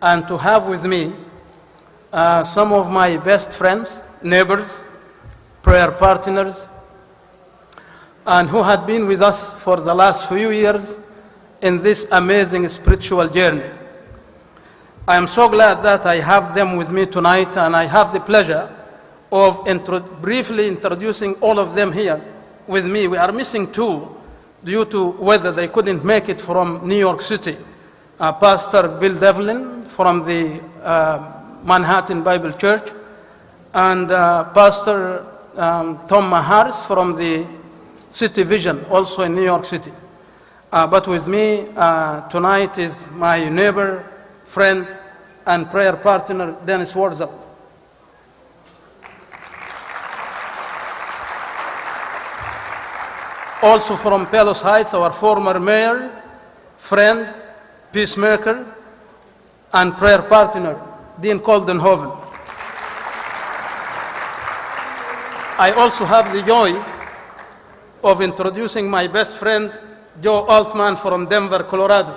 and to have with me some of my best friends, neighbors, prayer partners, and who had been with us for the last few years in this amazing spiritual journey. I am so glad that I have them with me tonight, and I have the pleasure of briefly introducing all of them here with me. We are missing two due to whether they couldn't make it from New York City. Pastor Bill Devlin from the Manhattan Bible Church, and Pastor Tom Maharis from the City Vision, also in New York City. But with me tonight is my neighbor, friend, and prayer partner, Dennis Wierza. Also from Palos Heights, our former mayor, friend, peacemaker, and prayer partner, Dean Koldenhoven. I also have the joy of introducing my best friend, Joe Alttman from Denver, Colorado.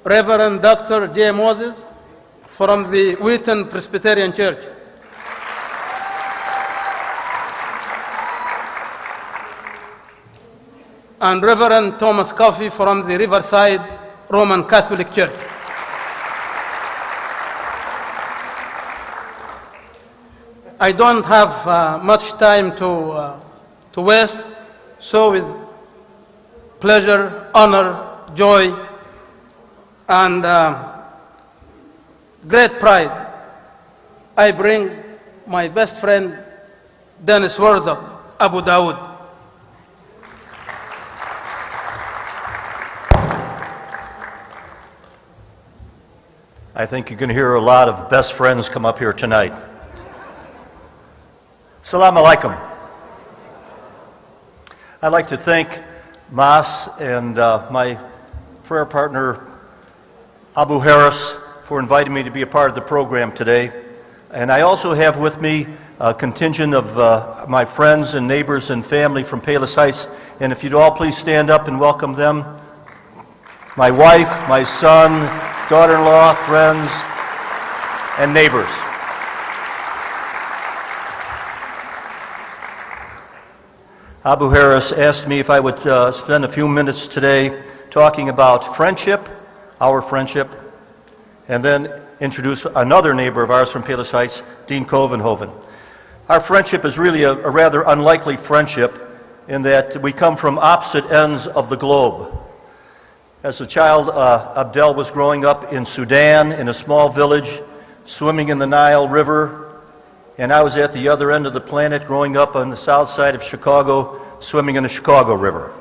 Reverend Dr. J. Moses from the Wheaton Presbyterian Church. And Reverend Thomas Coffey from the Riverside Roman Catholic Church. I don't have much time to waste, so with pleasure, honor, joy, and great pride, I bring my best friend, Dennis Wierza, Abu Dawood. I think you're going to hear a lot of best friends come up here tonight. Assalamu alaikum. I'd like to thank MAS and my prayer partner, Abu Harris, for inviting me to be a part of the program today. And I also have with me a contingent of my friends and neighbors and family from Palos Heights. And if you'd all please stand up and welcome them. My wife, my son, daughter-in-law, friends, and neighbors. Abu Harris asked me if I would spend a few minutes today talking about friendship, our friendship, and then introduce another neighbor of ours from Palos Heights, Dean Koldenhoven. Our friendship is really a rather unlikely friendship in that we come from opposite ends of the globe. As a child, Abdul was growing up in Sudan in a small village, swimming in the Nile River, and I was at the other end of the planet growing up on the south side of Chicago, swimming in the Chicago River.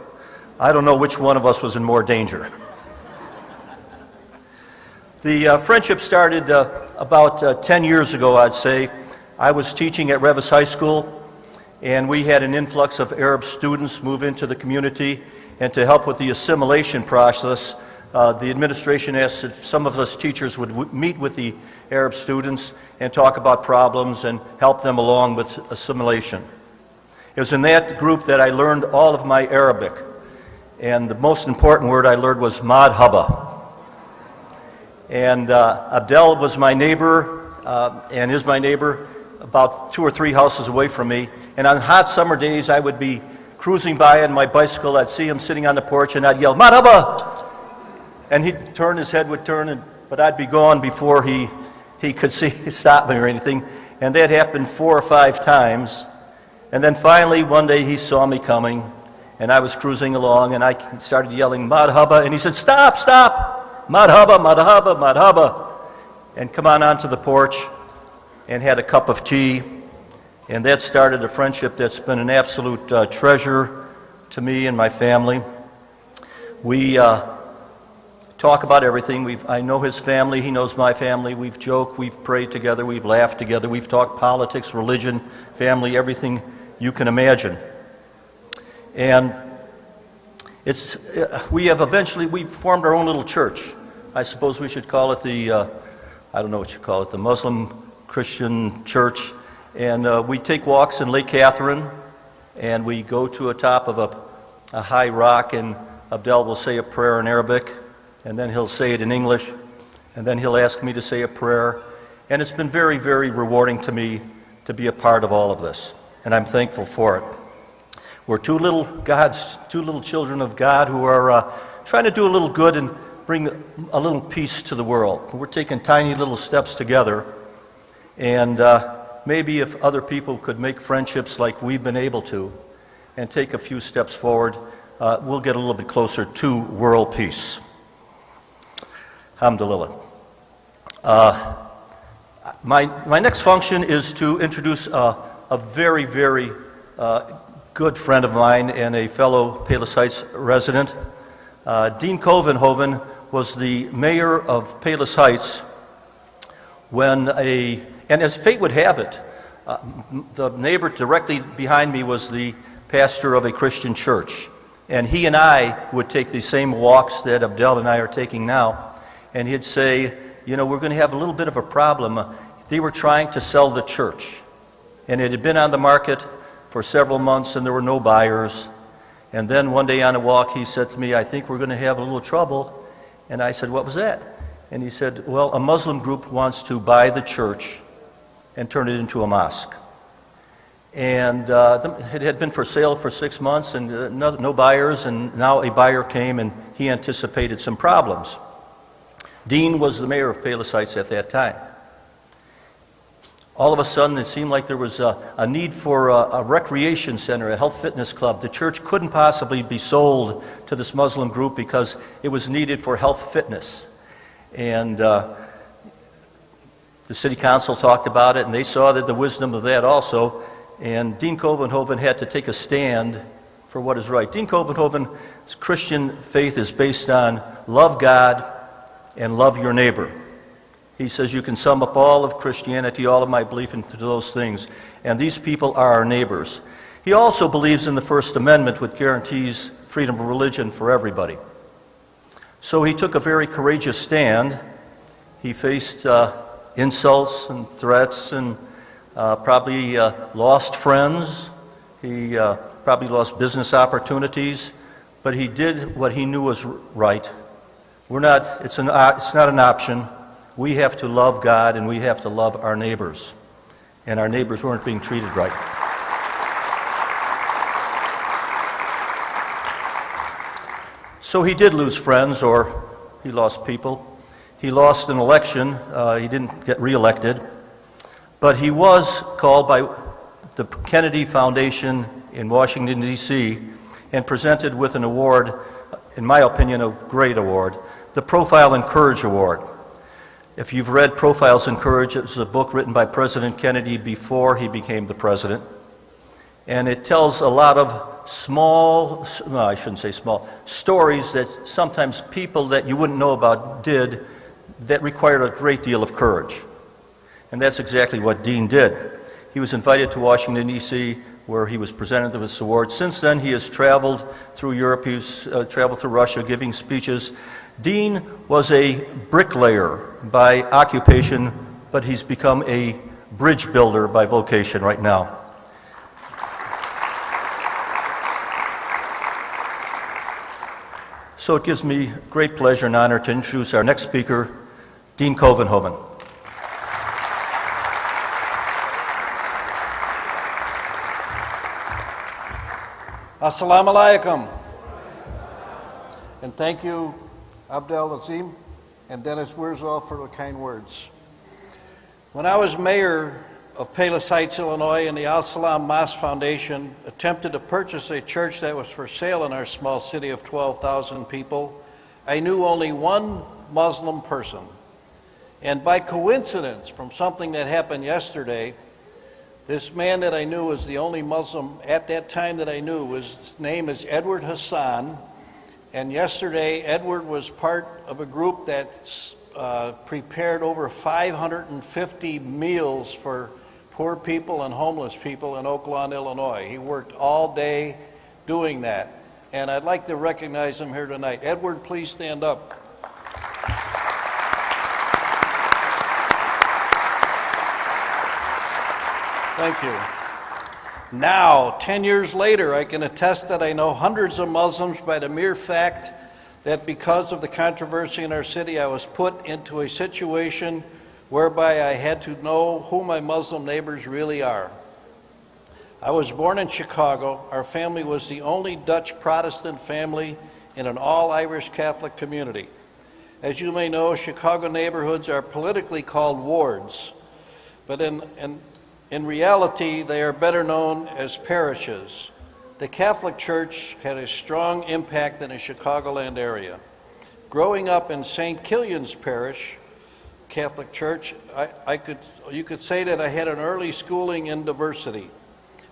I don't know which one of us was in more danger. The friendship started about 10 years ago, I'd say. I was teaching at Revis High School, and we had an influx of Arab students move into the community. And to help with the assimilation process, the administration asked if some of us teachers would meet with the Arab students and talk about problems and help them along with assimilation. It was in that group that I learned all of my Arabic. And the most important word I learned was madhaba. And Abdul was my neighbor and is my neighbor about 2 or 3 houses away from me. And on hot summer days, I would be cruising by on my bicycle. I'd see him sitting on the porch and I'd yell, "Marhaba!" And he'd turn, his head would turn, but I'd be gone before he could stop me or anything. And that happened 4 or 5 times. And then finally, one day he saw me coming, and I was cruising along, and I started yelling, "Marhaba!" And he said, "Stop, stop! Marhaba, marhaba, marhaba!" And come on onto the porch and had a cup of tea. And that started a friendship that's been an absolute treasure to me and my family. We talk about everything. I know his family, he knows my family. We've joked, we've prayed together, we've laughed together, we've talked politics, religion, family, everything you can imagine. And we've formed our own little church. I suppose we should call it I don't know what you call it, the Muslim Christian church. And we take walks in Lake Catherine, and we go to a top of a high rock, and Abdul will say a prayer in Arabic, and then he'll say it in English, and then he'll ask me to say a prayer. And it's been very, very rewarding to me to be a part of all of this, and I'm thankful for it. We're two little children of God who are trying to do a little good and bring a little peace to the world. We're taking tiny little steps together, and maybe if other people could make friendships like we've been able to and take a few steps forward, we'll get a little bit closer to world peace. Alhamdulillah. My next function is to introduce a very, very good friend of mine and a fellow Palos Heights resident. Dean Koldenhoven was the mayor of Palos Heights when and as fate would have it, the neighbor directly behind me was the pastor of a Christian church. And he and I would take the same walks that Abdul and I are taking now. And he'd say, you know, we're going to have a little bit of a problem. They were trying to sell the church. And it had been on the market for several months and there were no buyers. And then one day on a walk he said to me, I think we're going to have a little trouble. And I said, what was that? And he said, well, a Muslim group wants to buy the church and turn it into a mosque. And it had been for sale for 6 months and no buyers, and now a buyer came and he anticipated some problems. Dean was the mayor of Palos Heights at that time. All of a sudden it seemed like there was a need for a recreation center, a health fitness club. The church couldn't possibly be sold to this Muslim group because it was needed for health fitness. And the city council talked about it and they saw that the wisdom of that also. And Dean Koldenhoven had to take a stand for what is right. Dean Koldenhoven's Christian faith is based on love God and love your neighbor. He says you can sum up all of Christianity, all of my belief into those things, and these people are our neighbors. He also believes in the First Amendment, which guarantees freedom of religion for everybody. So he took a very courageous stand. He faced insults and threats and probably lost friends. He probably lost business opportunities, but he did what he knew was right. It's not an option. We have to love God and we have to love our neighbors. And our neighbors weren't being treated right. So he did lose friends, or he lost people. He lost an election. He didn't get reelected. But he was called by the Kennedy Foundation in Washington, D.C., and presented with an award, in my opinion, a great award, the Profile in Courage Award. If you've read Profiles in Courage, it was a book written by President Kennedy before he became the president. And it tells a lot of stories that sometimes people that you wouldn't know about did that required a great deal of courage. And that's exactly what Dean did. He was invited to Washington, D.C., where he was presented with this award. Since then, he has traveled through Europe, he's traveled through Russia, giving speeches. Dean was a bricklayer by occupation, but he's become a bridge builder by vocation right now. So it gives me great pleasure and honor to introduce our next speaker, Dean Koldenhoven. Assalamu alaikum. And thank you, Abdul, Azim, and Dennis Wierza for the kind words. When I was mayor of Palos Heights, Illinois, and the Al-Salam Mosque Foundation attempted to purchase a church that was for sale in our small city of 12,000 people, I knew only one Muslim person. And by coincidence, from something that happened yesterday, this man that I knew was the only Muslim at that time that I knew. His name is Edward Hassan. And yesterday, Edward was part of a group that prepared over 550 meals for poor people and homeless people in Oak Lawn, Illinois. He worked all day doing that. And I'd like to recognize him here tonight. Edward, please stand up. Thank you. Now, 10 years later, I can attest that I know hundreds of Muslims by the mere fact that because of the controversy in our city, I was put into a situation whereby I had to know who my Muslim neighbors really are. I was born in Chicago. Our family was the only Dutch Protestant family in an all-Irish Catholic community. As you may know, Chicago neighborhoods are politically called wards, but in reality, they are better known as parishes. The Catholic Church had a strong impact in the Chicagoland area. Growing up in St. Killian's Parish, Catholic Church, you could say that I had an early schooling in diversity.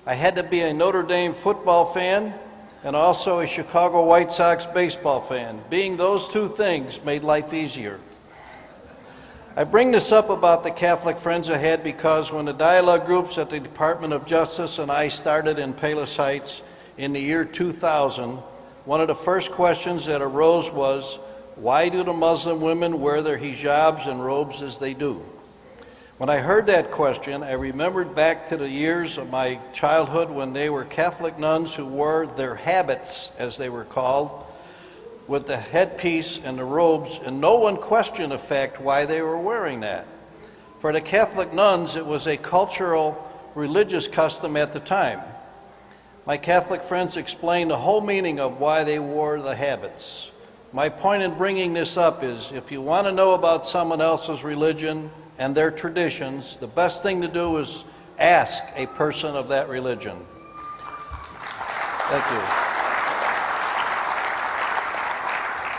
I had to be a Notre Dame football fan and also a Chicago White Sox baseball fan. Being those two things made life easier. I bring this up about the Catholic friends I had because when the dialogue groups at the Department of Justice and I started in Palos Heights in the year 2000, one of the first questions that arose was, why do the Muslim women wear their hijabs and robes as they do? When I heard that question, I remembered back to the years of my childhood when they were Catholic nuns who wore their habits, as they were called, with the headpiece and the robes, and no one questioned the fact why they were wearing that. For the Catholic nuns, it was a cultural, religious custom at the time. My Catholic friends explained the whole meaning of why they wore the habits. My point in bringing this up is, if you want to know about someone else's religion and their traditions, the best thing to do is ask a person of that religion. Thank you.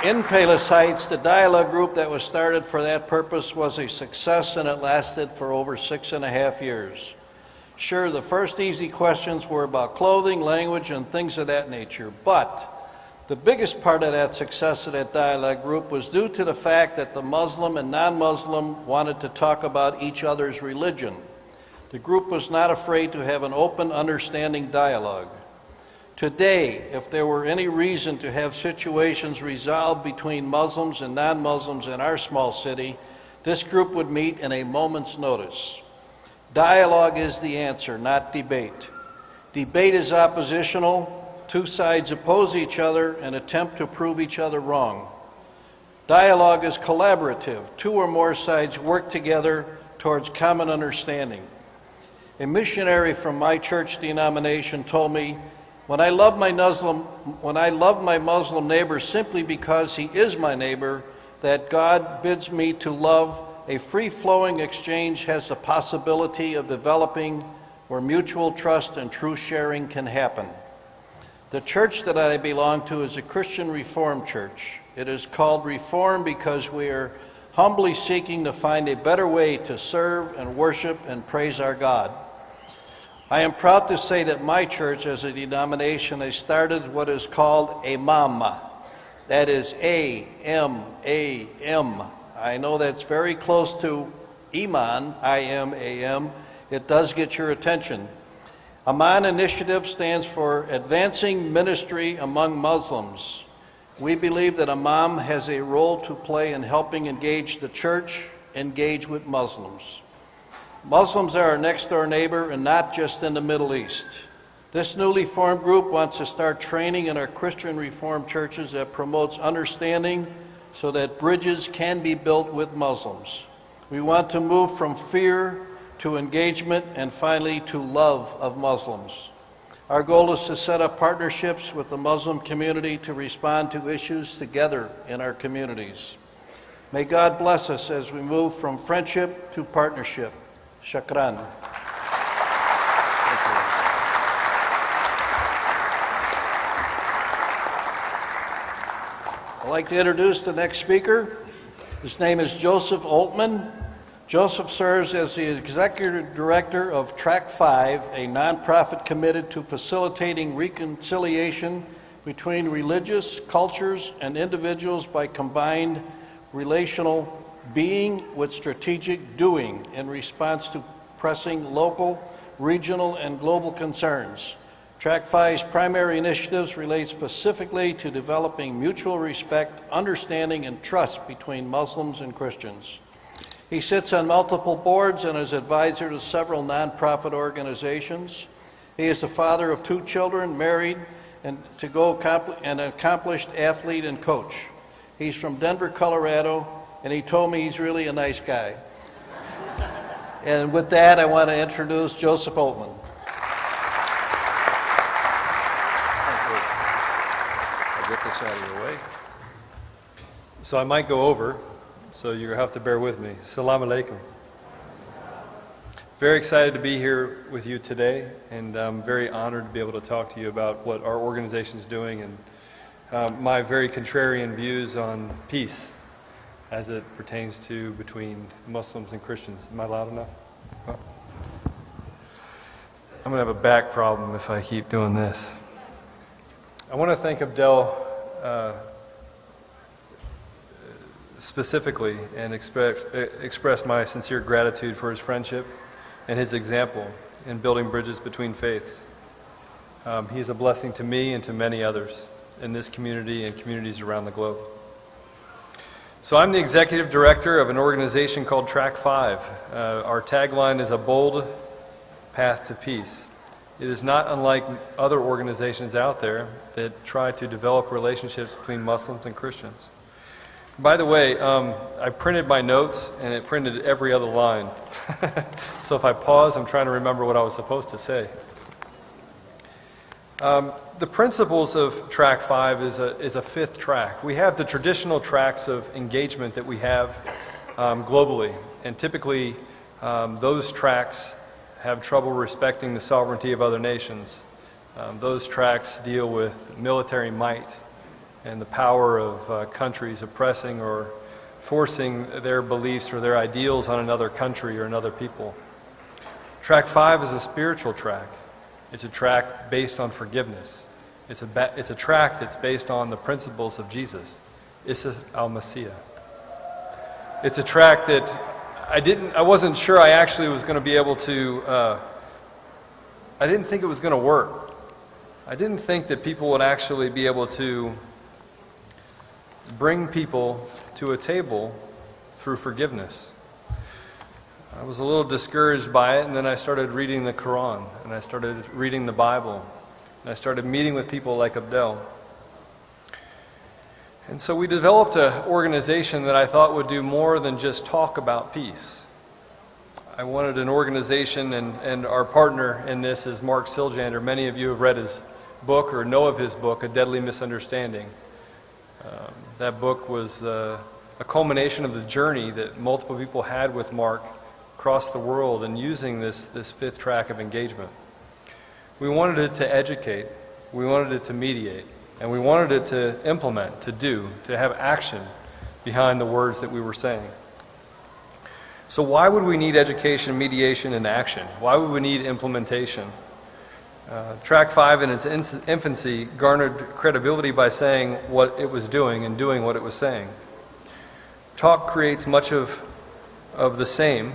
In Palos Heights, the dialogue group that was started for that purpose was a success, and it lasted for over 6.5 years. Sure, the first easy questions were about clothing, language, and things of that nature, but the biggest part of that success of that dialogue group was due to the fact that the Muslim and non-Muslim wanted to talk about each other's religion. The group was not afraid to have an open, understanding dialogue. Today, if there were any reason to have situations resolved between Muslims and non-Muslims in our small city, this group would meet in a moment's notice. Dialogue is the answer, not debate. Debate is oppositional. Two sides oppose each other and attempt to prove each other wrong. Dialogue is collaborative. Two or more sides work together towards common understanding. A missionary from my church denomination told me, when I love my Muslim neighbor simply because he is my neighbor, that God bids me to love, a free-flowing exchange has the possibility of developing where mutual trust and true sharing can happen. The church that I belong to is a Christian Reformed church. It is called Reform because we are humbly seeking to find a better way to serve and worship and praise our God. I am proud to say that my church, as a denomination, has started what is called a MAM. That is A-M-A-M. I know that's very close to Iman, I-M-A-M. It does get your attention. Aman Initiative stands for Advancing Ministry Among Muslims. We believe that Imam has a role to play in helping engage the church, engage with Muslims. Muslims are our next door neighbor and not just in the Middle East. This newly formed group wants to start training in our Christian Reformed churches that promotes understanding so that bridges can be built with Muslims. We want to move from fear to engagement, and finally to love of Muslims. Our goal is to set up partnerships with the Muslim community to respond to issues together in our communities. May God bless us as we move from friendship to partnership. Shukran. I'd like to introduce the next speaker. His name is Joseph Alttman. Joseph serves as the Executive Director of Track 5, a nonprofit committed to facilitating reconciliation between religious cultures and individuals by combined relational being with strategic doing in response to pressing local, regional, and global concerns. Track 5's primary initiatives relate specifically to developing mutual respect, understanding, and trust between Muslims and Christians. He sits on multiple boards and is advisor to several nonprofit organizations. He is the father of 2 children, married, and an accomplished athlete and coach. He's from Denver, Colorado, and he told me he's really a nice guy. And with that, I want to introduce Joseph Alttman. I'll get this out of your way. So I might go over, so you have to bear with me. Assalamu alaikum. Very excited to be here with you today, and I'm very honored to be able to talk to you about what our organization is doing and my very contrarian views on peace as it pertains to between Muslims and Christians. Am I loud enough? Oh. I'm going to have a back problem if I keep doing this. I want to thank Abdul specifically and express my sincere gratitude for his friendship and his example in building bridges between faiths. He is a blessing to me and to many others in this community and communities around the globe. So I'm the executive director of an organization called Track 5. Our tagline is a bold path to peace. It is not unlike other organizations out there that try to develop relationships between Muslims and Christians. By the way, I printed my notes and it printed every other line. So if I pause, I'm trying to remember what I was supposed to say. The principles of Track 5 is a 5th track. We have the traditional tracks of engagement that we have globally, and typically those tracks have trouble respecting the sovereignty of other nations. Those tracks deal with military might and the power of countries oppressing or forcing their beliefs or their ideals on another country or another people. Track 5 is a spiritual track. It's a track based on forgiveness. It's a track that's based on the principles of Jesus, Isa al-Masih. It's a track that I wasn't sure I actually was going to be able to, I didn't think it was going to work. I didn't think that people would actually be able to bring people to a table through forgiveness. I was a little discouraged by it, and then I started reading the Quran, and I started reading the Bible, and I started meeting with people like Abdul. And so we developed an organization that I thought would do more than just talk about peace. I wanted an organization, and our partner in this is Mark Siljander. Many of you have read his book or know of his book, A Deadly Misunderstanding. That book was a culmination of the journey that multiple people had with Mark across the world and using this 5th track of engagement. We wanted it to educate, we wanted it to mediate, and we wanted it to implement, to do, to have action behind the words that we were saying. So why would we need education, mediation, and action? Why would we need implementation? Track 5 in its infancy garnered credibility by saying what it was doing and doing what it was saying. Talk creates much of the same,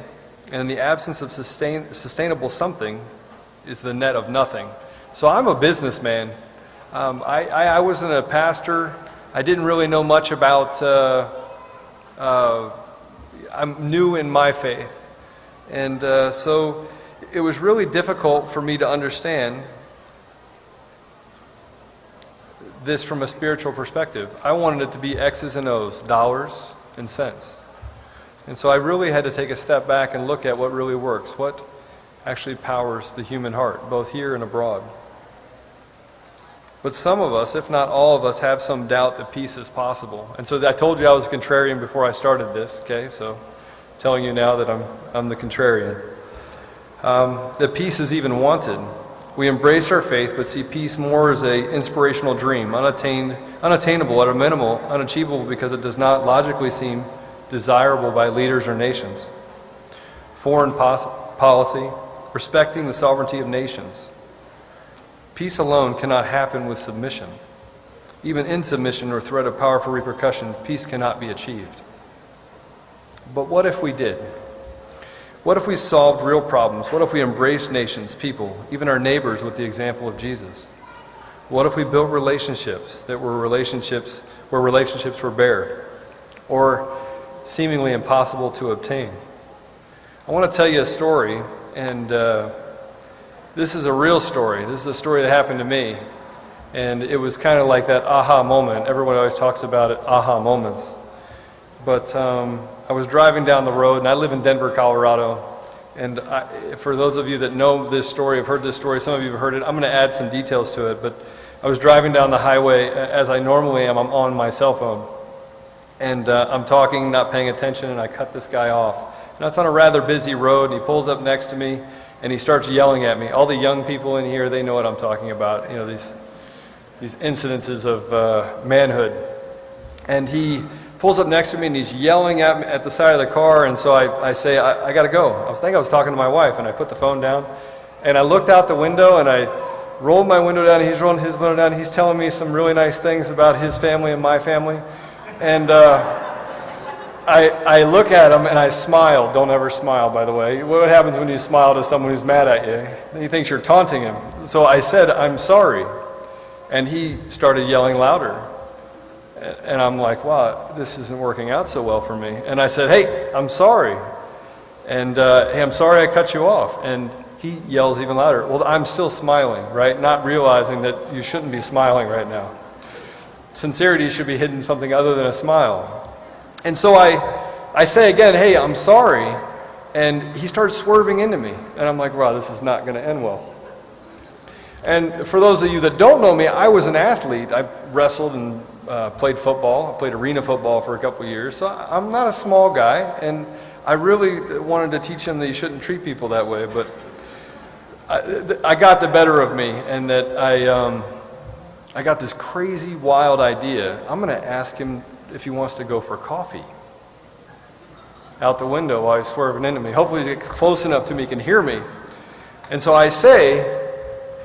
and in the absence of sustainable something is the net of nothing. So I'm a businessman. I wasn't a pastor. I didn't really know much about, I'm new in my faith. And so it was really difficult for me to understand this from a spiritual perspective. I wanted it to be X's and O's, dollars and cents. And so I really had to take a step back and look at what really works, what actually powers the human heart, both here and abroad. But some of us, if not all of us, have some doubt that peace is possible. And so I told you I was a contrarian before I started this, okay? So I'm telling you now that I'm the contrarian. That peace is even wanted. We embrace our faith, but see peace more as an inspirational dream, unattainable at a minimal, unachievable because it does not logically seem desirable by leaders or nations. Foreign policy, respecting the sovereignty of nations. Peace alone cannot happen with submission. Even in submission or threat of powerful repercussions, peace cannot be achieved. But what if we did? What if we solved real problems? What if we embraced nations, people, even our neighbors with the example of Jesus? What if we built relationships that were relationships where relationships were bare or seemingly impossible to obtain? I want to tell you a story, and This is a real story. This is a story that happened to me. And it was kind of like that aha moment. Everyone always talks about it, aha moments. But I was driving down the road, and I live in Denver, Colorado. And for those of you that know this story, have heard this story, some of you have heard it, I'm going to add some details to it. But I was driving down the highway, as I normally am. I'm on my cell phone. And I'm talking, not paying attention, and I cut this guy off. Now, it's on a rather busy road, and he pulls up next to me, and he starts yelling at me. All the young people in here, they know what I'm talking about, you know, these incidences of manhood. And he pulls up next to me, and he's yelling at me at the side of the car, and so I say, I got to go. I was talking to my wife, and I put the phone down, and I looked out the window, and I rolled my window down, and he's rolling his window down, and he's telling me some really nice things about his family and my family. And I look at him and I smile. Don't ever smile, by the way. What happens when you smile to someone who's mad at you? He thinks you're taunting him. So I said, I'm sorry. And he started yelling louder. And I'm like, wow, this isn't working out so well for me. And I said, hey, I'm sorry. And hey, I'm sorry I cut you off. And he yells even louder. Well, I'm still smiling, right? Not realizing that you shouldn't be smiling right now. Sincerity should be hidden something other than a smile. And so I say again, hey, I'm sorry. And he starts swerving into me. And I'm like, wow, this is not going to end well. And for those of you that don't know me, I was an athlete. I wrestled and played football. I played arena football for a couple of years. So I'm not a small guy. And I really wanted to teach him that you shouldn't treat people that way. But I got the better of me, and that I got this crazy, wild idea. I'm going to ask him if he wants to go for coffee out the window while he's swerving into me. Hopefully he gets close enough to me, he can hear me. And so I say,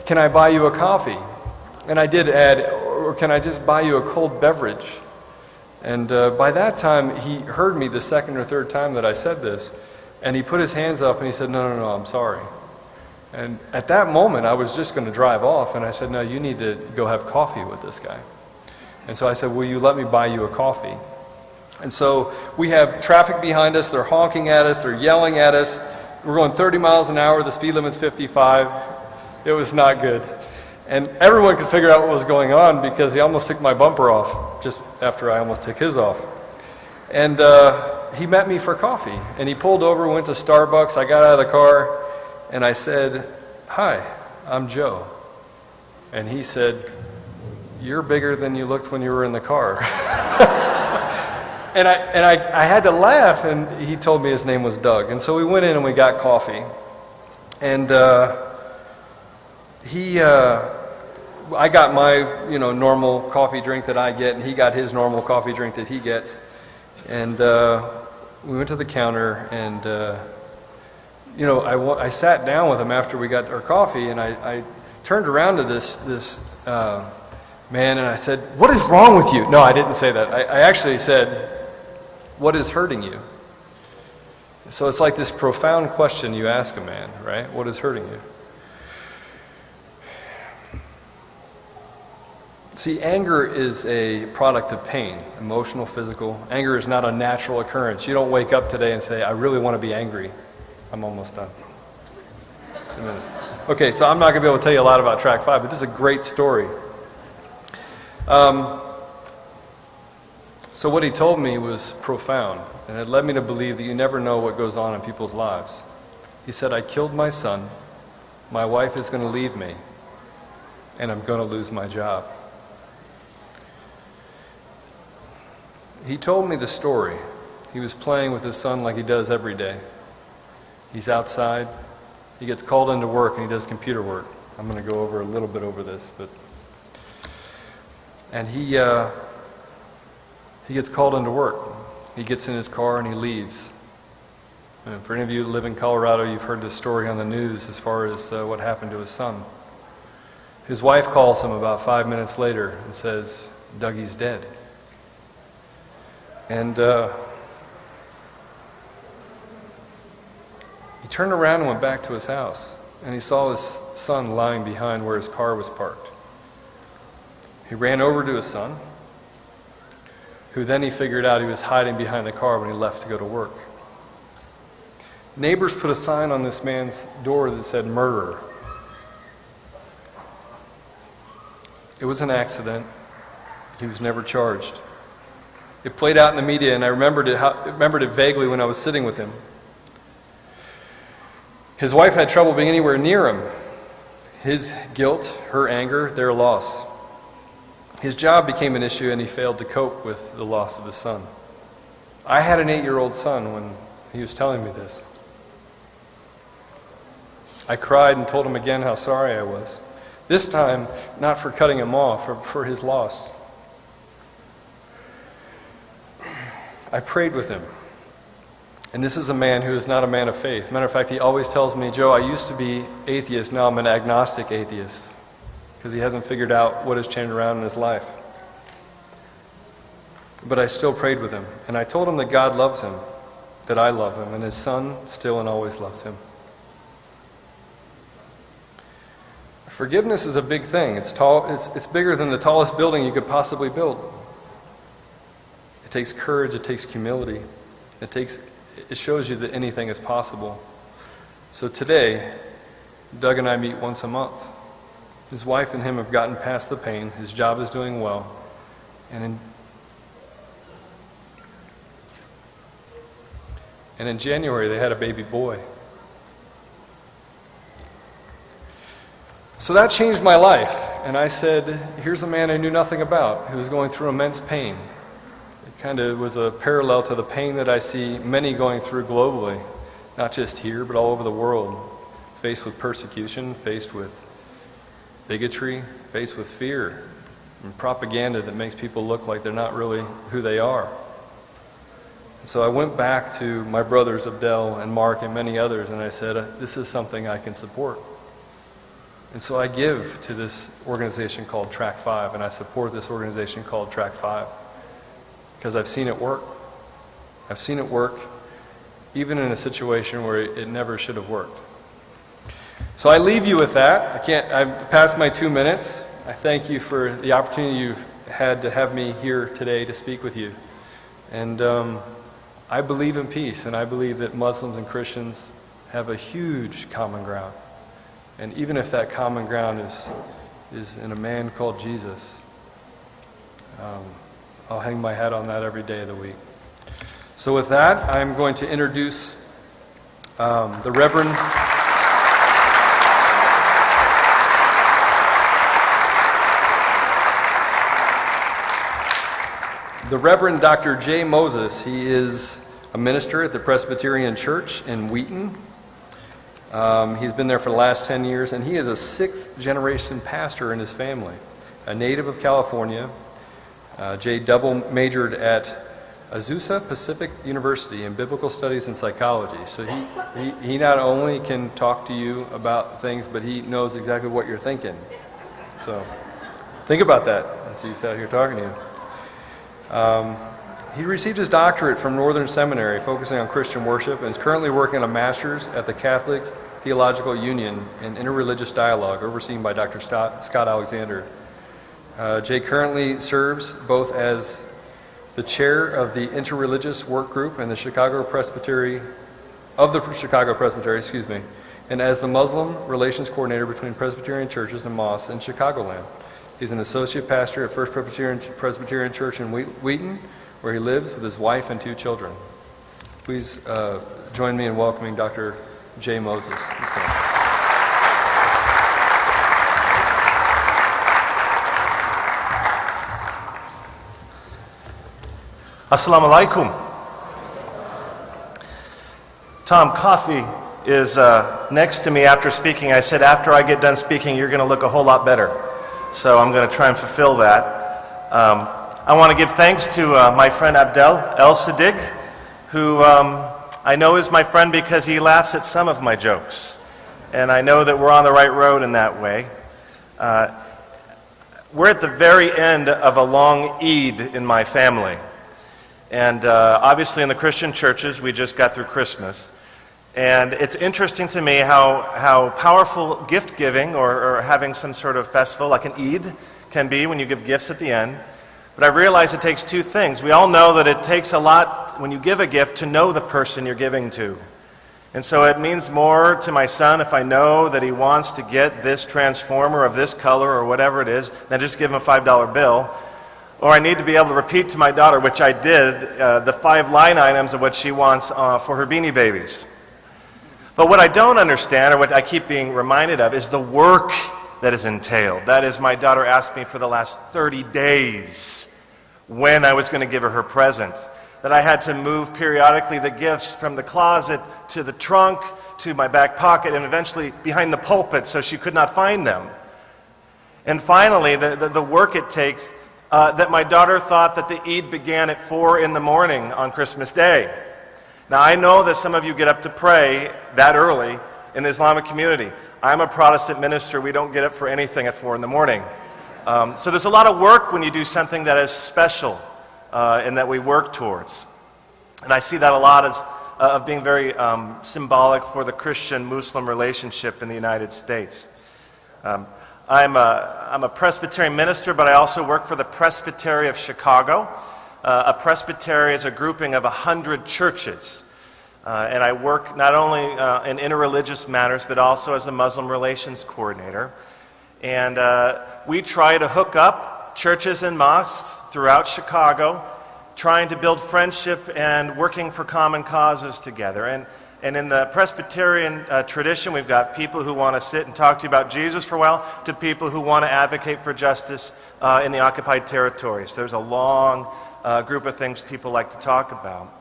can I buy you a coffee? And I did add, or can I just buy you a cold beverage? And by that time, he heard me the second or third time that I said this. And he put his hands up and he said, no, I'm sorry. And at that moment, I was just going to drive off, and I said, no, you need to go have coffee with this guy. And so I said, will you let me buy you a coffee? And so we have traffic behind us, they're honking at us, they're yelling at us. We're going 30 miles an hour, the speed limit's 55. It was not good. And everyone could figure out what was going on because he almost took my bumper off just after I almost took his off. And he met me for coffee, and he pulled over, went to Starbucks. I got out of the car. And I said, hi, I'm Joe. And he said, you're bigger than you looked when you were in the car. and I had to laugh, and he told me his name was Doug. And so we went in and we got coffee. And I got my normal coffee drink that I get, and he got his normal coffee drink that he gets. And we went to the counter, and I sat down with him after we got our coffee, and I turned around to this man, and I said, what is wrong with you? No, I didn't say that. I actually said, what is hurting you? So it's like this profound question you ask a man, right? What is hurting you? See, anger is a product of pain, emotional, physical. Anger is not a natural occurrence. You don't wake up today and say, I really want to be angry. I'm almost done. 2 minutes. Okay, so I'm not going to be able to tell you a lot about Track 5, but this is a great story. So what he told me was profound, and it led me to believe that you never know what goes on in people's lives. He said, I killed my son, my wife is going to leave me, and I'm going to lose my job. He told me the story. He was playing with his son like he does every day. He's outside, he gets called into work, and he does computer work. I'm going to go over a little bit over this, and he gets called into work. He gets in his car and he leaves. And for any of you who live in Colorado, you've heard this story on the news as far as what happened to his son. His wife calls him about 5 minutes later and says, Dougie's dead. And he turned around and went back to his house, and he saw his son lying behind where his car was parked. He ran over to his son, who then he figured out he was hiding behind the car when he left to go to work. Neighbors put a sign on this man's door that said murderer. It was an accident. He was never charged. It played out in the media, and I remembered it vaguely when I was sitting with him. His wife had trouble being anywhere near him. His guilt, her anger, their loss. His job became an issue, and he failed to cope with the loss of his son. I had an 8-year-old son when he was telling me this. I cried and told him again how sorry I was. This time, not for cutting him off, for his loss. I prayed with him. And this is a man who is not a man of faith. Matter of fact, he always tells me, Joe, I used to be atheist, now I'm an agnostic atheist. Because he hasn't figured out what has changed around in his life. But I still prayed with him. And I told him that God loves him, that I love him, and his son still and always loves him. Forgiveness is a big thing. It's tall. It's bigger than the tallest building you could possibly build. It takes courage. It takes humility. It shows you that anything is possible. So today, Doug and I meet once a month. His wife and him have gotten past the pain. His job is doing well. And in January, they had a baby boy. So that changed my life. And I said, here's a man I knew nothing about who was going through immense pain. It kind of was a parallel to the pain that I see many going through globally, not just here, but all over the world, faced with persecution, faced with bigotry, faced with fear and propaganda that makes people look like they're not really who they are. So I went back to my brothers Abdul and Mark and many others, and I said, this is something I can support. And so I give to this organization called Track 5, and I support this organization called Track 5 because I've seen it work. I've seen it work even in a situation where it never should have worked. So I leave you with that. I've passed my 2 minutes. I thank you for the opportunity you've had to have me here today to speak with you. And I believe in peace, and I believe that Muslims and Christians have a huge common ground. And even if that common ground is in a man called Jesus, I'll hang my hat on that every day of the week. So with that, I'm going to introduce the Reverend Dr. J. Moses. He is a minister at the Presbyterian Church in Wheaton. He's been there for the last 10 years, and he is a 6th-generation pastor in his family, a native of California. Jay double majored at Azusa Pacific University in Biblical Studies and Psychology. So he not only can talk to you about things, but he knows exactly what you're thinking. So think about that as he's out here talking to you. He received his doctorate from Northern Seminary, focusing on Christian worship, and is currently working on a master's at the Catholic Theological Union in Interreligious Dialogue, overseen by Dr. Scott Alexander. Jay currently serves both as the chair of the Interreligious Work Group and the Chicago Presbytery, and as the Muslim Relations Coordinator between Presbyterian churches and mosques in Chicagoland. He's an associate pastor at First Presbyterian Church in Wheaton, where he lives with his wife and 2 children. Please join me in welcoming Dr. J. Moses. Assalamu alaikum. Tom, Coffey is next to me after speaking. I said, after I get done speaking, you're going to look a whole lot better. So I'm going to try and fulfill that. I want to give thanks to my friend Abdul, El-Siddiq, who I know is my friend because he laughs at some of my jokes. And I know that we're on the right road in that way. We're at the very end of a long Eid in my family. And obviously in the Christian churches, we just got through Christmas. And it's interesting to me how powerful gift giving or having some sort of festival like an Eid can be when you give gifts at the end. But I realize it takes 2 things. We all know that it takes a lot when you give a gift to know the person you're giving to. And so it means more to my son if I know that he wants to get this transformer of this color or whatever it is, than just give him a $5 bill. Or I need to be able to repeat to my daughter, which I did, the 5 line items of what she wants for her Beanie Babies. But what I don't understand, or what I keep being reminded of, is the work that is entailed. That is, my daughter asked me for the last 30 days when I was going to give her her present. That I had to move periodically the gifts from the closet to the trunk to my back pocket and eventually behind the pulpit so she could not find them. And finally, the work it takes, that my daughter thought that the Eid began at 4 in the morning on Christmas Day. Now, I know that some of you get up to pray that early in the Islamic community. I'm a Protestant minister. We don't get up for anything at 4 in the morning. So there's a lot of work when you do something that is special and that we work towards. And I see that a lot as of being very symbolic for the Christian-Muslim relationship in the United States. I'm a Presbyterian minister, but I also work for the Presbytery of Chicago. A presbytery is a grouping of 100 churches. And I work not only in interreligious matters, but also as a Muslim relations coordinator. And we try to hook up churches and mosques throughout Chicago, trying to build friendship and working for common causes together. And in the Presbyterian tradition, we've got people who want to sit and talk to you about Jesus for a while, to people who want to advocate for justice in the occupied territories. There's a long group of things people like to talk about.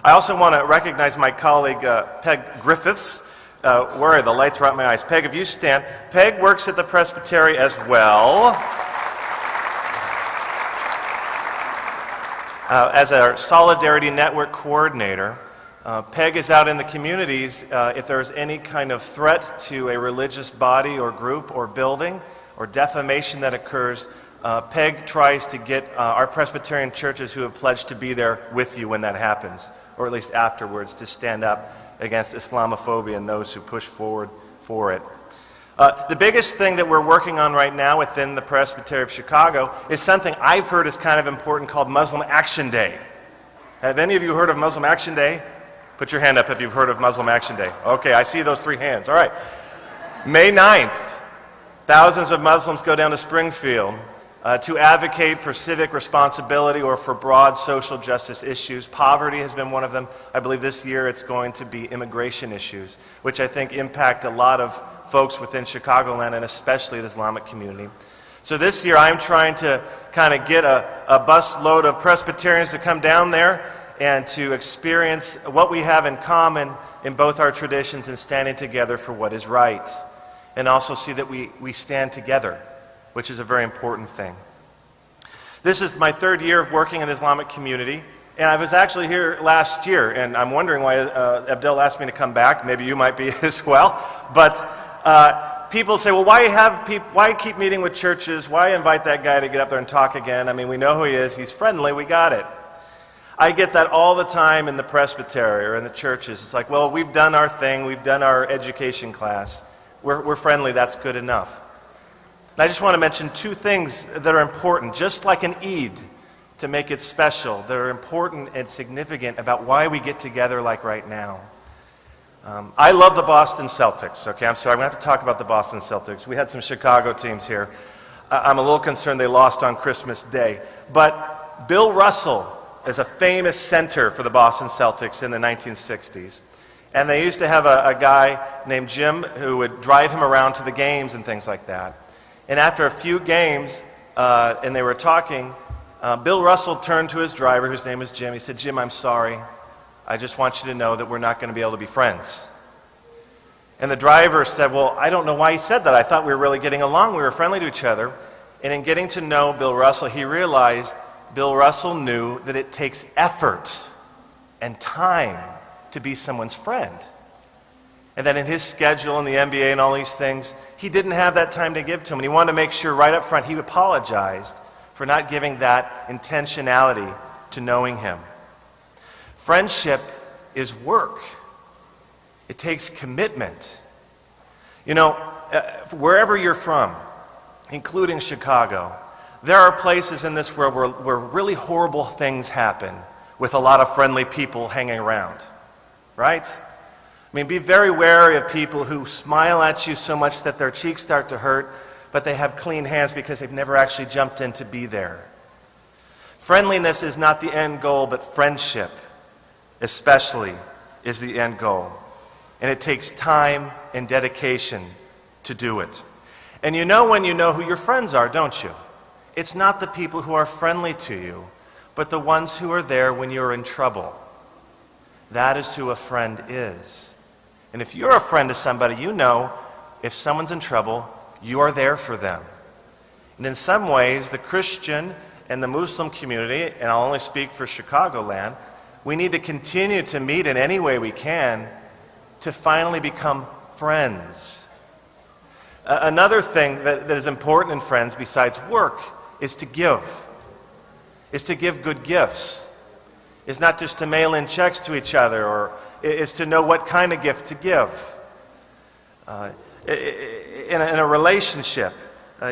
I also want to recognize my colleague, Peg Griffiths. Where are the lights? Right in my eyes. Peg, if you stand. Peg works at the Presbytery as well. As our Solidarity Network coordinator. Peg is out in the communities if there's any kind of threat to a religious body or group or building or defamation that occurs. Peg tries to get our Presbyterian churches who have pledged to be there with you when that happens, or at least afterwards, to stand up against Islamophobia and those who push forward for it. The biggest thing that we're working on right now within the Presbytery of Chicago is something I've heard is kind of important called Muslim Action Day. Have any of you heard of Muslim Action Day? Put your hand up if you've heard of Muslim Action Day. Okay, I see those 3 hands. All right. May 9th, thousands of Muslims go down to Springfield to advocate for civic responsibility or for broad social justice issues. Poverty has been one of them. I believe this year it's going to be immigration issues, which I think impact a lot of folks within Chicagoland and especially the Islamic community. So this year I'm trying to kind of get a bus load of Presbyterians to come down there and to experience what we have in common in both our traditions and standing together for what is right. And also see that we stand together, which is a very important thing. This is my 3rd year of working in the Islamic community, and I was actually here last year, and I'm wondering why Abdul asked me to come back. Maybe you might be as well. But people say, well, why keep meeting with churches? Why invite that guy to get up there and talk again? I mean, we know who he is. He's friendly. We got it. I get that all the time in the presbytery or in the churches. It's like, well, we've done our thing. We've done our education class. We're friendly. That's good enough. And I just want to mention 2 things that are important, just like an Eid, to make it special, that are important and significant about why we get together like right now. I love the Boston Celtics. Okay, I'm sorry. I'm going to have to talk about the Boston Celtics. We had some Chicago teams here. I'm a little concerned they lost on Christmas Day. But Bill Russell is a famous center for the Boston Celtics in the 1960s. And they used to have a guy named Jim who would drive him around to the games and things like that. And after a few games, and they were talking, Bill Russell turned to his driver, whose name is Jim. He said, Jim, I'm sorry. I just want you to know that we're not going to be able to be friends. And the driver said, well, I don't know why he said that. I thought we were really getting along. We were friendly to each other. And in getting to know Bill Russell, he realized Bill Russell knew that it takes effort and time to be someone's friend. And that in his schedule and the NBA and all these things, he didn't have that time to give to him. And he wanted to make sure right up front he apologized for not giving that intentionality to knowing him. Friendship is work. It takes commitment. You know, wherever you're from, including Chicago, there are places in this world where really horrible things happen with a lot of friendly people hanging around, right? I mean, be very wary of people who smile at you so much that their cheeks start to hurt, but they have clean hands because they've never actually jumped in to be there. Friendliness is not the end goal, but friendship, especially, is the end goal. And it takes time and dedication to do it. And you know when you know who your friends are, don't you? It's not the people who are friendly to you, but the ones who are there when you're in trouble. That is who a friend is. And if you're a friend to somebody, you know if someone's in trouble, you are there for them. And in some ways, the Christian and the Muslim community, and I'll only speak for Chicagoland, we need to continue to meet in any way we can to finally become friends. Another thing that is important in friends besides work is to give good gifts. Is not just to mail in checks to each other, or is to know what kind of gift to give. In a relationship,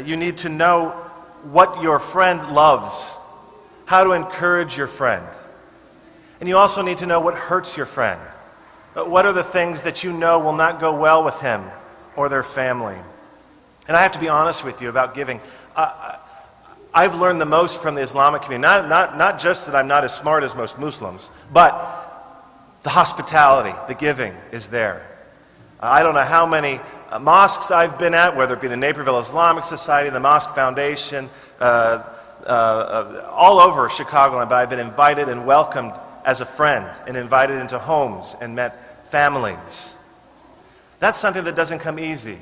you need to know what your friend loves, how to encourage your friend. And you also need to know what hurts your friend. What are the things that you know will not go well with him or their family? And I have to be honest with you about giving. I've learned the most from the Islamic community. Not just that I'm not as smart as most Muslims, but the hospitality, the giving is there. I don't know how many mosques I've been at, whether it be the Naperville Islamic Society, the Mosque Foundation, all over Chicagoland, but I've been invited and welcomed as a friend and invited into homes and met families. That's something that doesn't come easy.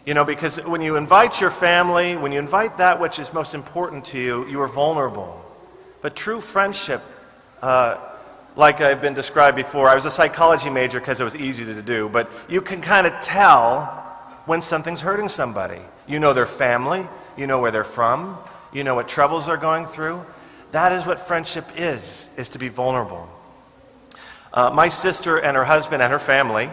You know, because when you invite your family, when you invite that which is most important to you, you are vulnerable. But true friendship, like I've been described before, I was a psychology major because it was easy to do, but you can kind of tell when something's hurting somebody. You know their family, you know where they're from, you know what troubles they're going through. That is what friendship is to be vulnerable. My sister and her husband and her family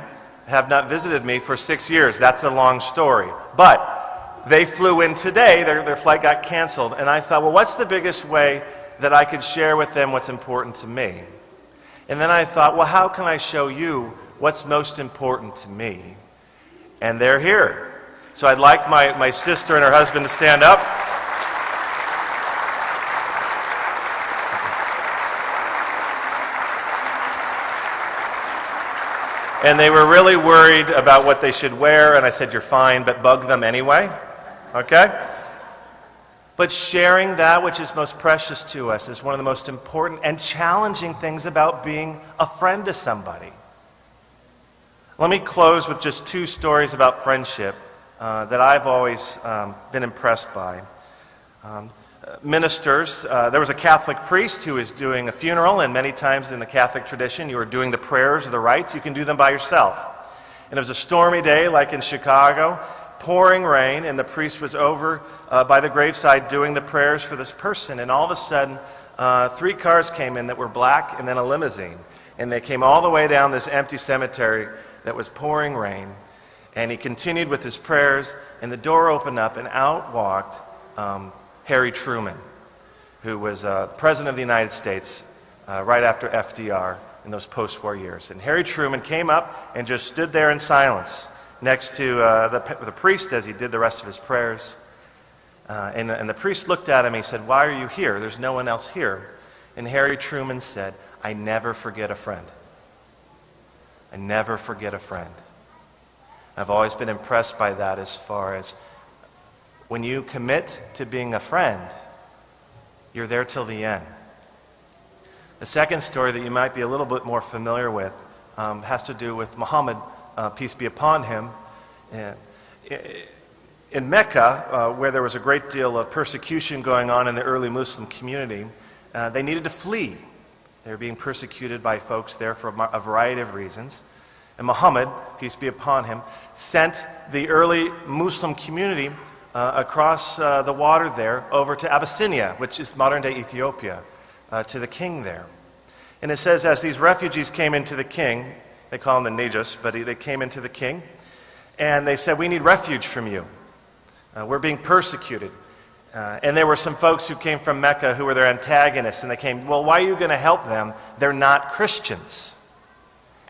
have not visited me for 6 years. That's a long story. But they flew in today, their flight got canceled, and I thought, well, what's the biggest way that I could share with them what's important to me? And then I thought, well, how can I show you what's most important to me? And they're here. So I'd like my sister and her husband to stand up. And they were really worried about what they should wear, and I said, you're fine, but bug them anyway, okay? But sharing that which is most precious to us is one of the most important and challenging things about being a friend to somebody. Let me close with just 2 stories about friendship that I've always been impressed by. Ministers, there was a Catholic priest who was doing a funeral, and many times in the Catholic tradition you are doing the prayers or the rites. You can do them by yourself. And it was a stormy day like in Chicago, pouring rain, and the priest was over by the graveside doing the prayers for this person, and all of a sudden 3 cars came in that were black and then a limousine, and they came all the way down this empty cemetery that was pouring rain, and he continued with his prayers, and the door opened up and out walked Harry Truman, who was President of the United States right after FDR in those post-war years. And Harry Truman came up and just stood there in silence next to the priest as he did the rest of his prayers. And the priest looked at him and he said, "Why are you here? There's no one else here." And Harry Truman said, "I never forget a friend. I never forget a friend." I've always been impressed by that as far as when you commit to being a friend, you're there till the end. The second story that you might be a little bit more familiar with has to do with Muhammad, peace be upon him. In Mecca, where there was a great deal of persecution going on in the early Muslim community, they needed to flee. They were being persecuted by folks there for a variety of reasons. And Muhammad, peace be upon him, sent the early Muslim community across the water there over to Abyssinia, which is modern-day Ethiopia, to the king there. And it says, as these refugees came into the king, they call him the Najas, but they came into the king, and they said, "We need refuge from you. We're being persecuted." And there were some folks who came from Mecca who were their antagonists, and they came, "Well, why are you going to help them? They're not Christians."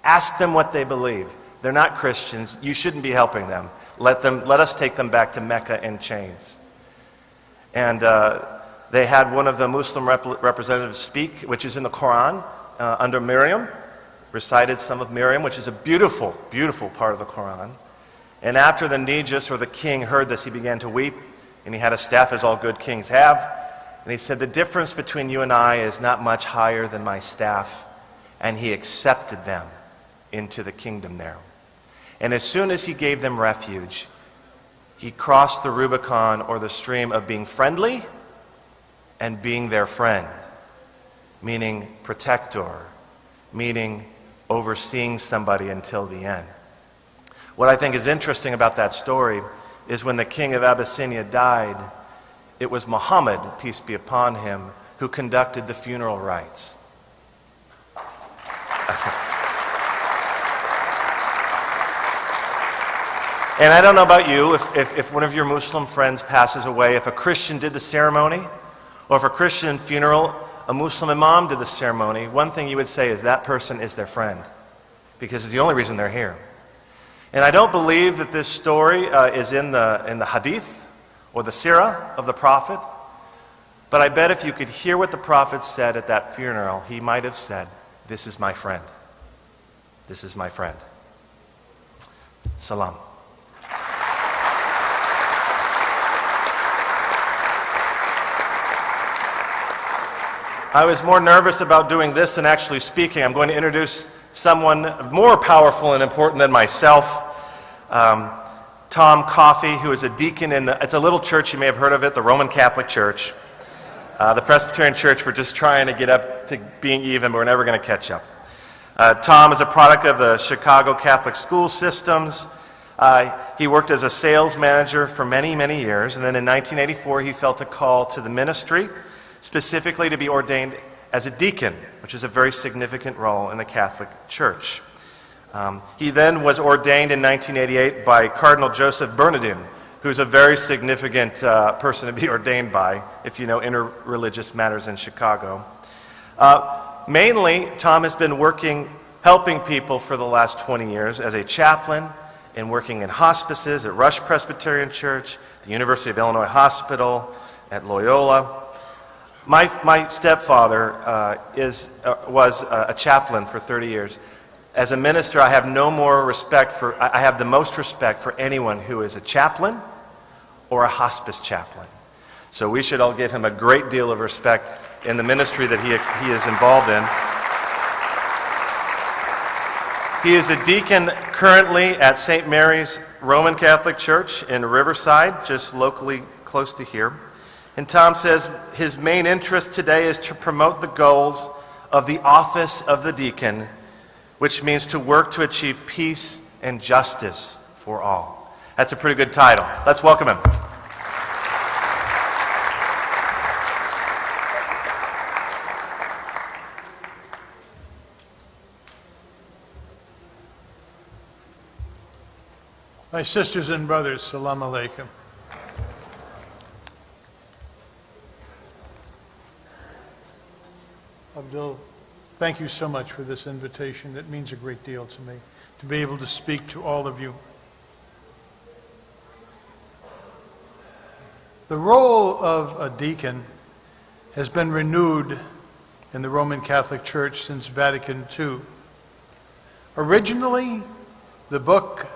Ask them what they believe. They're not Christians. You shouldn't be helping them. Let us take them back to Mecca in chains. And they had one of the Muslim representatives speak, which is in the Quran, under Miriam, recited some of Miriam, which is a beautiful, beautiful part of the Quran. And after the Negus, or the king, heard this, he began to weep, and he had a staff, as all good kings have. And he said, the difference between you and I is not much higher than my staff. And he accepted them into the kingdom there. And as soon as he gave them refuge, he crossed the Rubicon, or the stream of being friendly and being their friend, meaning protector, meaning overseeing somebody until the end. What I think is interesting about that story is when the king of Abyssinia died, it was Muhammad, peace be upon him, who conducted the funeral rites. And I don't know about you, if one of your Muslim friends passes away, if a Christian did the ceremony, or if a Christian funeral, a Muslim imam did the ceremony, one thing you would say is that person is their friend, because it's the only reason they're here. And I don't believe that this story is in the hadith or the sirah of the prophet, but I bet if you could hear what the prophet said at that funeral, he might have said, "This is my friend. This is my friend." Salam. I was more nervous about doing this than actually speaking. I'm going to introduce someone more powerful and important than myself, Tom Coffey, who is a deacon it's a little church, you may have heard of it, the Roman Catholic Church. The Presbyterian Church, we're just trying to get up to being even, but we're never going to catch up. Tom is a product of the Chicago Catholic school systems. He worked as a sales manager for many, many years, and then in 1984 he felt a call to the ministry, specifically to be ordained as a deacon, which is a very significant role in the Catholic Church. He then was ordained in 1988 by Cardinal Joseph Bernardin, who's a very significant person to be ordained by, if you know interreligious matters in Chicago. Mainly, Tom has been helping people for the last 20 years as a chaplain and working in hospices at Rush Presbyterian Church, the University of Illinois Hospital, at Loyola. My stepfather was a chaplain for 30 years. As a minister, I have I have the most respect for anyone who is a chaplain or a hospice chaplain. So we should all give him a great deal of respect in the ministry that he is involved in. He is a deacon currently at St. Mary's Roman Catholic Church in Riverside, just locally close to here. And Tom says his main interest today is to promote the goals of the office of the deacon, which means to work to achieve peace and justice for all. That's a pretty good title. Let's welcome him. My sisters and brothers, salam alaikum. Abdul, thank you so much for this invitation. It means a great deal to me to be able to speak to all of you. The role of a deacon has been renewed in the Roman Catholic Church since Vatican II. Originally, the book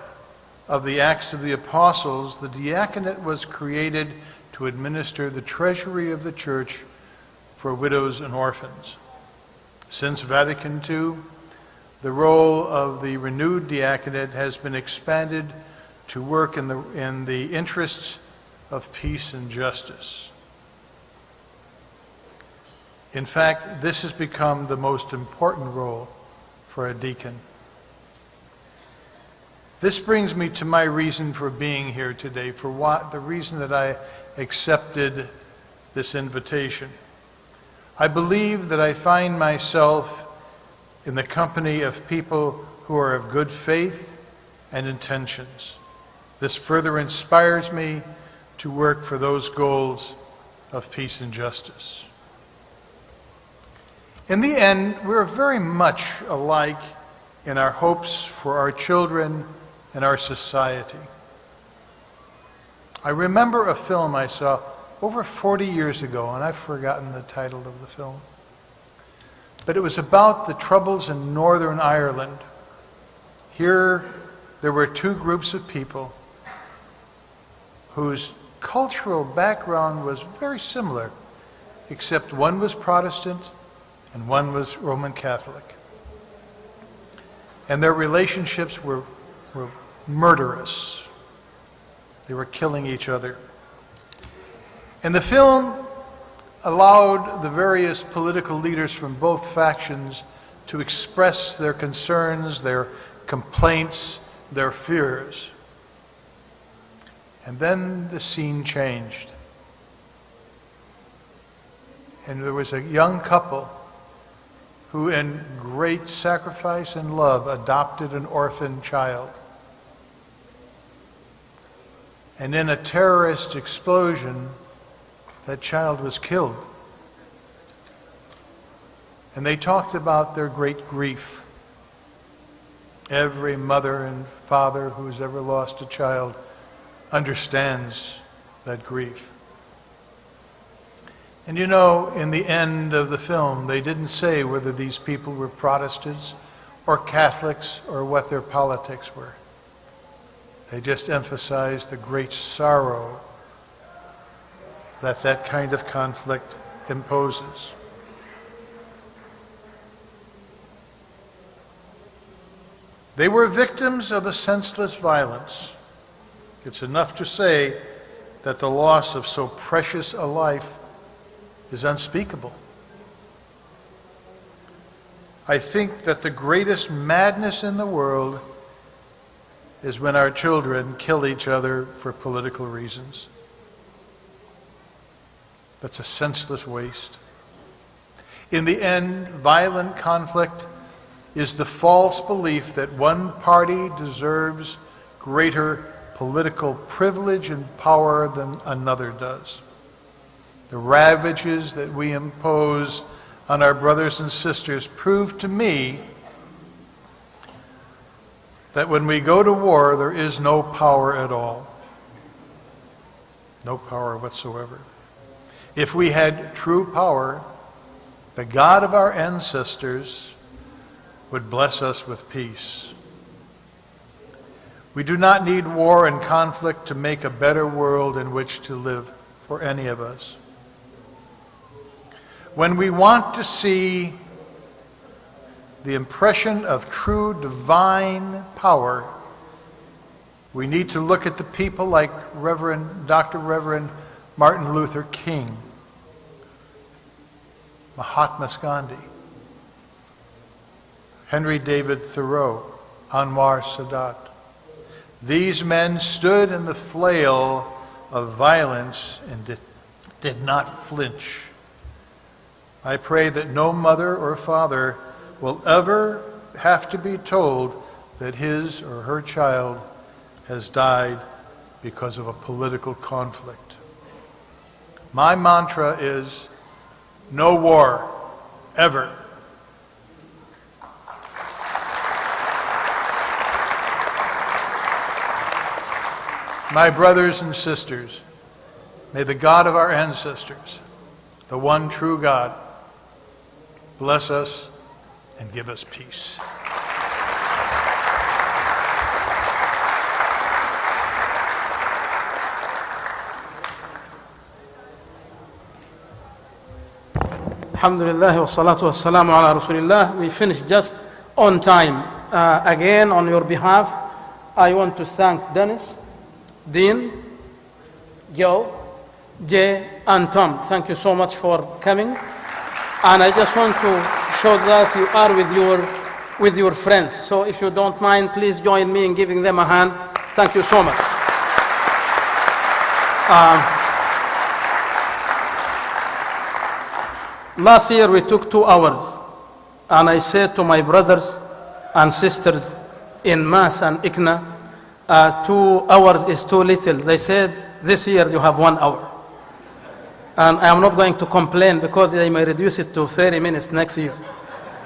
of the Acts of the Apostles, the diaconate was created to administer the treasury of the church for widows and orphans. Since Vatican II, the role of the renewed diaconate has been expanded to work in the interests of peace and justice. In fact, this has become the most important role for a deacon. This brings me to my reason for being here today, the reason that I accepted this invitation. I believe that I find myself in the company of people who are of good faith and intentions. This further inspires me to work for those goals of peace and justice. In the end, we're very much alike in our hopes for our children and our society. I remember a film I saw over 40 years ago, and I've forgotten the title of the film. But it was about the troubles in Northern Ireland. Here, there were two groups of people whose cultural background was very similar, except one was Protestant and one was Roman Catholic. And their relationships were murderous. They were killing each other. And the film allowed the various political leaders from both factions to express their concerns, their complaints, their fears. And then the scene changed. And there was a young couple who, in great sacrifice and love, adopted an orphan child. And in a terrorist explosion, that child was killed. And they talked about their great grief. Every mother and father who's ever lost a child understands that grief. And you know, in the end of the film, they didn't say whether these people were Protestants or Catholics or what their politics were. They just emphasized the great sorrow that that kind of conflict imposes. They were victims of a senseless violence. It's enough to say that the loss of so precious a life is unspeakable. I think that the greatest madness in the world is when our children kill each other for political reasons. That's a senseless waste. In the end, violent conflict is the false belief that one party deserves greater political privilege and power than another does. The ravages that we impose on our brothers and sisters prove to me that when we go to war, there is no power at all. No power whatsoever. If we had true power, the God of our ancestors would bless us with peace. We do not need war and conflict to make a better world in which to live for any of us. When we want to see the impression of true divine power, we need to look at the people like Dr. Reverend Martin Luther King, Mahatma Gandhi, Henry David Thoreau, Anwar Sadat. These men stood in the flail of violence and did not flinch. I pray that no mother or father will ever have to be told that his or her child has died because of a political conflict. My mantra is no war, ever. My brothers and sisters, may the God of our ancestors, the one true God, bless us and give us peace. Alhamdulillah wa salatu wa salamu ala Rasulillah. We finished just on time. Again, on your behalf, I want to thank Dennis, Dean, Joe, Jay, and Tom. Thank you so much for coming. And I just want to show that you are with your friends. So if you don't mind, please join me in giving them a hand. Thank you so much. Last year we took 2 hours, and I said to my brothers and sisters in MAS and ICNA, 2 hours is too little. They said, this year you have 1 hour. And I am not going to complain because they may reduce it to 30 minutes next year.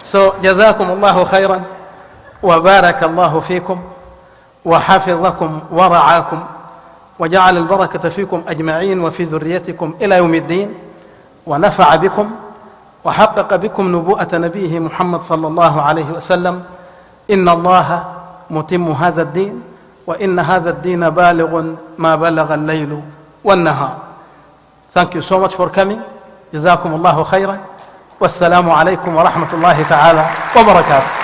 So, Jazakum Allahu khairan. وبارك الله فيكم وحفظكم ورعاكم وجعل البركة فيكم أجمعين وفي ذريتكم إلى يوم الدين، ونفع بكم وحقق بكم نبوءة نبيه محمد صلى الله عليه وسلم: إن الله متم هذا الدين وإن هذا الدين بالغ ما بلغ الليل والنهار. Thank you so much for coming. جزاكم الله خيرا. والسلام عليكم ورحمة الله تعالى وبركاته.